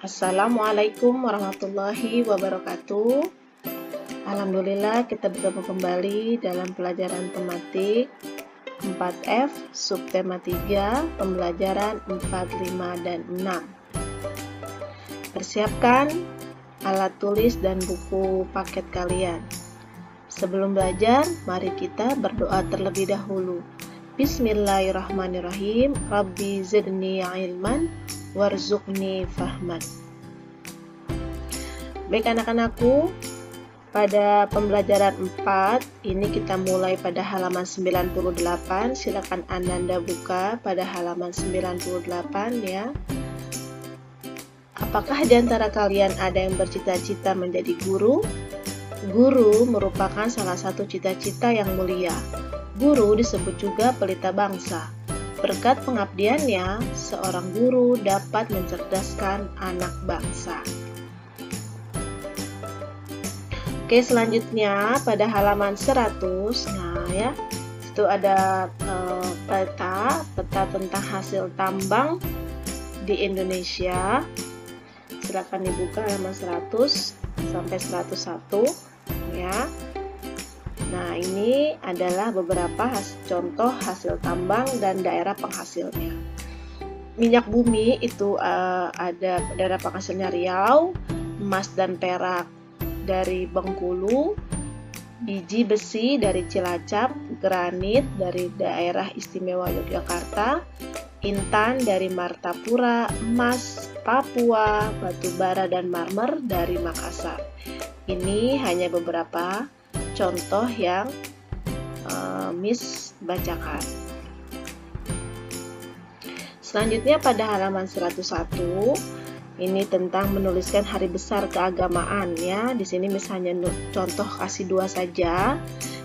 Assalamualaikum warahmatullahi wabarakatuh. Alhamdulillah kita bertemu kembali dalam pelajaran tematik 4F subtema 3 pembelajaran 4, 5, dan 6. Persiapkan alat tulis dan buku paket kalian. Sebelum belajar, mari kita berdoa terlebih dahulu. Bismillahirrahmanirrahim. Rabbi zidni ilman warzuqni fahman. Baik anak-anakku, pada pembelajaran 4 ini kita mulai pada halaman 98. Silakan Ananda buka pada halaman 98 ya. Apakah di antara kalian ada yang bercita-cita menjadi guru? Guru merupakan salah satu cita-cita yang mulia. Guru disebut juga pelita bangsa. Berkat pengabdiannya, seorang guru dapat mencerdaskan anak bangsa. Oke, selanjutnya pada halaman 100, nah ya, itu ada peta tentang hasil tambang di Indonesia. Silakan dibuka halaman 100 sampai 101 ya. Nah, ini adalah beberapa contoh hasil tambang dan daerah penghasilnya. Minyak bumi itu ada daerah penghasilnya Riau, emas dan perak dari Bengkulu, biji besi dari Cilacap, granit dari daerah istimewa Yogyakarta, intan dari Martapura, emas Papua, batu bara dan marmer dari Makassar. Ini hanya beberapa contoh yang Miss bacakan. Selanjutnya pada halaman 101, ini tentang menuliskan hari besar keagamaan ya. Di sini misalnya contoh kasih 2 saja.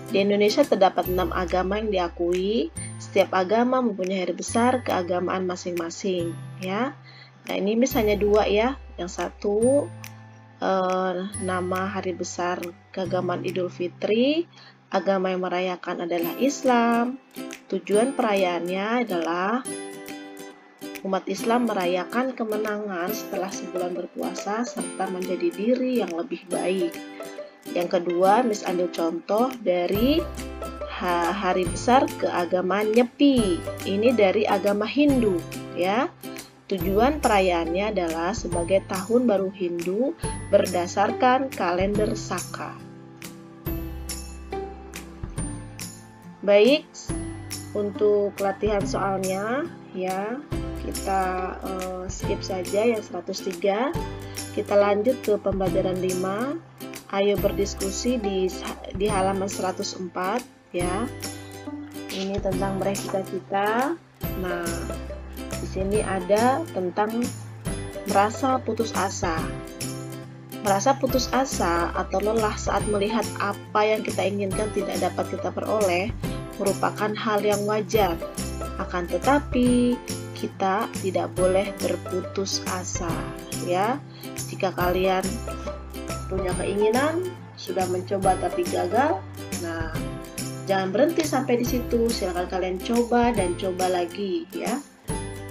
Di Indonesia terdapat 6 agama yang diakui. Setiap agama mempunyai hari besar keagamaan masing-masing ya. Nah, ini misalnya 2 ya. Yang satu nama hari besar keagamaan Idul Fitri. Agama yang merayakan adalah Islam. Tujuan perayaannya adalah umat Islam merayakan kemenangan setelah sebulan berpuasa serta menjadi diri yang lebih baik. Yang kedua, Miss ambil contoh dari hari besar keagamaan Nyepi. Ini dari agama Hindu ya. Tujuan perayaannya adalah sebagai tahun baru Hindu berdasarkan kalender Saka. Baik, untuk latihan soalnya ya, kita skip saja yang 103. Kita lanjut ke pembelajaran 5. Ayo berdiskusi di halaman 104 ya. Ini tentang meraih cita-cita. Nah, di sini ada tentang merasa putus asa. Merasa putus asa atau lelah saat melihat apa yang kita inginkan tidak dapat kita peroleh merupakan hal yang wajar. Akan tetapi, kita tidak boleh berputus asa ya. Jika kalian punya keinginan, sudah mencoba tapi gagal, nah jangan berhenti sampai di situ. Silakan kalian coba dan coba lagi ya.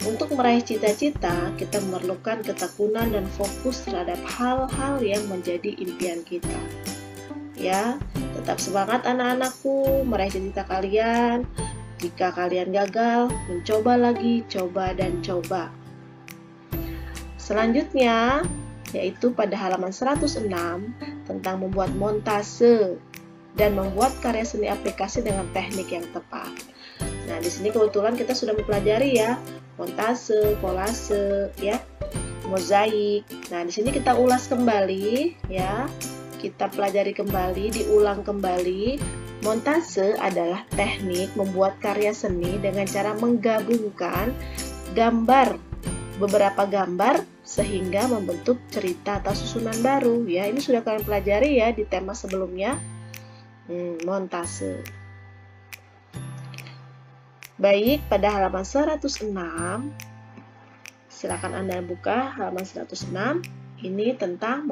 Untuk meraih cita-cita, kita memerlukan ketekunan dan fokus terhadap hal-hal yang menjadi impian kita. Ya, tetap semangat anak-anakku meraih cita-cita kalian. Jika kalian gagal, mencoba lagi, coba dan coba. Selanjutnya, yaitu pada halaman 106 tentang membuat montase dan membuat karya seni aplikasi dengan teknik yang tepat. Nah, di sini kebetulan kita sudah mempelajari ya, montase, kolase, ya, mozaik. Nah, di sini kita ulas kembali ya. Kita pelajari kembali, diulang kembali. Montase adalah teknik membuat karya seni dengan cara menggabungkan beberapa gambar sehingga membentuk cerita atau susunan baru ya. Ini sudah kalian pelajari ya di tema sebelumnya. Montase. Baik, pada halaman 106, silakan Anda buka halaman 106. Ini tentang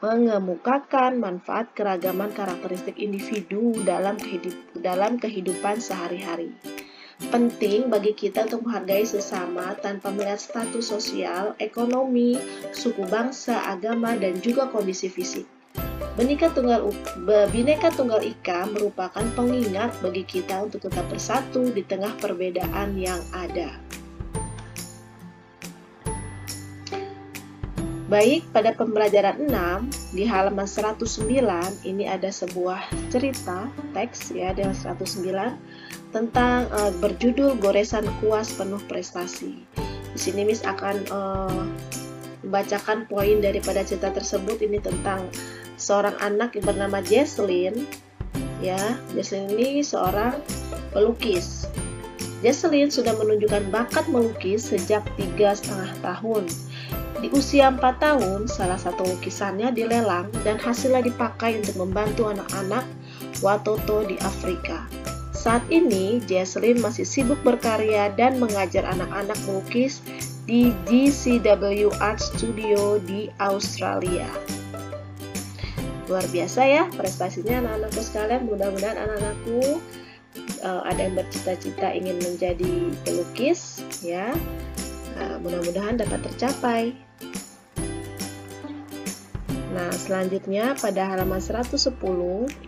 mengemukakan manfaat keragaman karakteristik individu dalam kehidupan sehari-hari. Penting bagi kita untuk menghargai sesama tanpa melihat status sosial, ekonomi, suku bangsa, agama, dan juga kondisi fisik. Bhinneka Tunggal Ika merupakan pengingat bagi kita untuk tetap bersatu di tengah perbedaan yang ada. Baik, pada pembelajaran 6 di halaman 109 ini ada sebuah cerita teks ya dengan 109 tentang berjudul Goresan Kuas Penuh Prestasi. Di sini Miss akan membacakan poin daripada cerita tersebut. Ini tentang seorang anak yang bernama Jesslyn. Ya, Jesslyn ini seorang pelukis. Jesslyn sudah menunjukkan bakat melukis sejak 3,5 tahun. Di usia 4 tahun, salah satu lukisannya dilelang dan hasilnya dipakai untuk membantu anak-anak Watoto di Afrika. Saat ini, Jesslyn masih sibuk berkarya dan mengajar anak-anak melukis di GCW Art Studio di Australia. Luar biasa ya prestasinya anak-anakku sekalian. Mudah-mudahan anak-anakku ada yang bercita-cita ingin menjadi pelukis ya. Mudah-mudahan dapat tercapai. Nah, selanjutnya pada halaman 110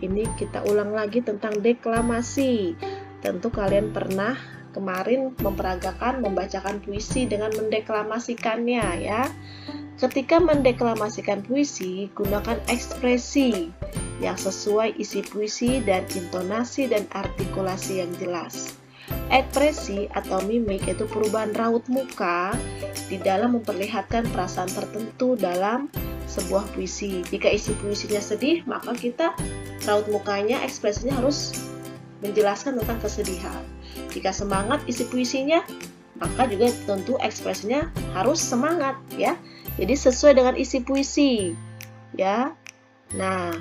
ini kita ulang lagi tentang deklamasi. Tentu kalian pernah kemarin membacakan puisi dengan mendeklamasikannya ya. Ketika mendeklamasikan puisi, gunakan ekspresi yang sesuai isi puisi dan intonasi dan artikulasi yang jelas. Ekspresi atau mimik itu perubahan raut muka di dalam memperlihatkan perasaan tertentu dalam sebuah puisi. Jika isi puisinya sedih, maka kita raut mukanya, ekspresinya harus menjelaskan tentang kesedihan. Jika semangat isi puisinya, maka juga tentu ekspresinya harus semangat ya. Jadi sesuai dengan isi puisi ya. Nah,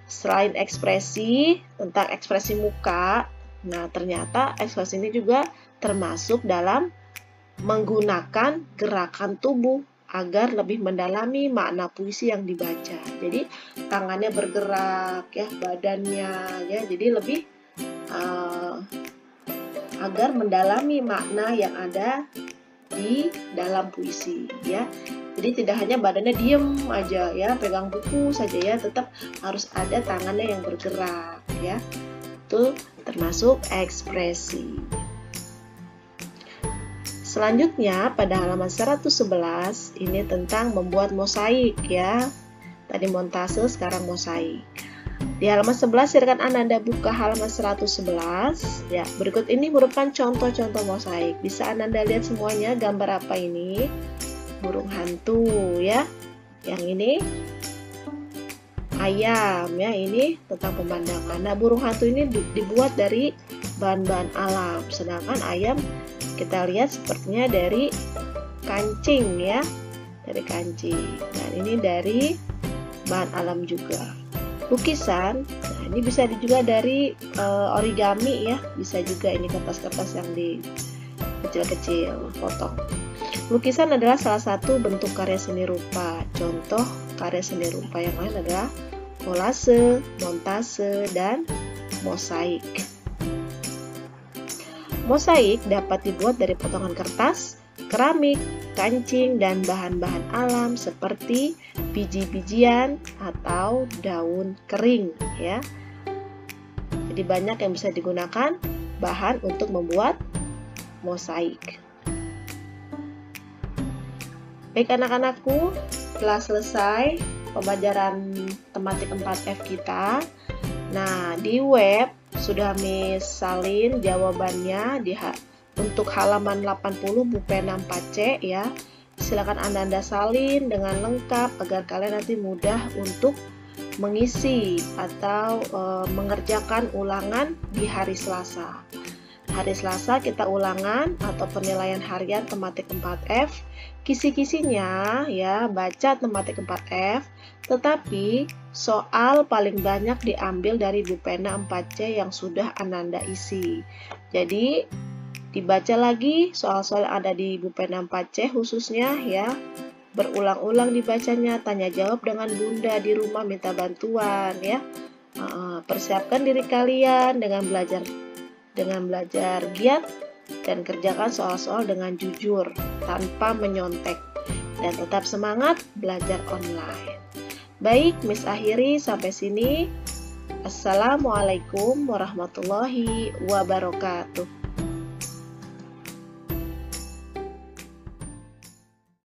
selain ekspresi tentang ekspresi muka, nah ternyata ekspresi ini juga termasuk dalam menggunakan gerakan tubuh agar lebih mendalami makna puisi yang dibaca. Jadi tangannya bergerak ya, badannya ya, jadi lebih agar mendalami makna yang ada di dalam puisi ya. Jadi tidak hanya badannya diem aja ya, pegang buku saja ya, tetap harus ada tangannya yang bergerak ya. Itu termasuk ekspresi. Selanjutnya pada halaman 111 ini tentang membuat mosaik ya. Tadi montase, sekarang mosaik. Di halaman 11 silakan Ananda buka halaman 111 ya. Berikut ini merupakan contoh-contoh mosaik. Bisa Ananda lihat semuanya gambar apa ini? Burung hantu ya. Yang ini ayam ya, ini tentang pemandangan. Nah, burung hantu ini dibuat dari bahan-bahan alam, sedangkan ayam kita lihat sepertinya dari kancing ya, dari kancing. Dan ini dari bahan alam juga. Lukisan, nah ini bisa juga dari origami ya, bisa juga ini kertas-kertas yang di kecil-kecil potong. Lukisan adalah salah satu bentuk karya seni rupa. Contoh karya seni rupa yang lain adalah kolase, montase, dan mosaik. Mosaik dapat dibuat dari potongan kertas, keramik, kancing, dan bahan-bahan alam seperti biji-bijian atau daun kering ya. Jadi banyak yang bisa digunakan bahan untuk membuat mosaik. Baik anak-anakku, telah selesai pembelajaran tematik 4F kita. Nah, di web sudah Miss salin jawabannya untuk halaman 80 Bu Pena 4C ya. Silakan Anda salin dengan lengkap agar kalian nanti mudah untuk mengisi atau mengerjakan ulangan di hari Selasa. Hari Selasa kita ulangan atau penilaian harian tematik 4F. Kisi-kisinya ya, baca tematik 4F, tetapi soal paling banyak diambil dari Bu Pena 4C yang sudah Ananda isi. Jadi dibaca lagi soal-soal yang ada di Bu Pena 4C khususnya ya. Berulang-ulang dibacanya, tanya jawab dengan Bunda di rumah, minta bantuan ya. Persiapkan diri kalian dengan belajar giat dan kerjakan soal-soal dengan jujur, tanpa menyontek. Dan tetap semangat belajar online. Baik, Miss akhiri sampai sini. Assalamualaikum warahmatullahi wabarakatuh.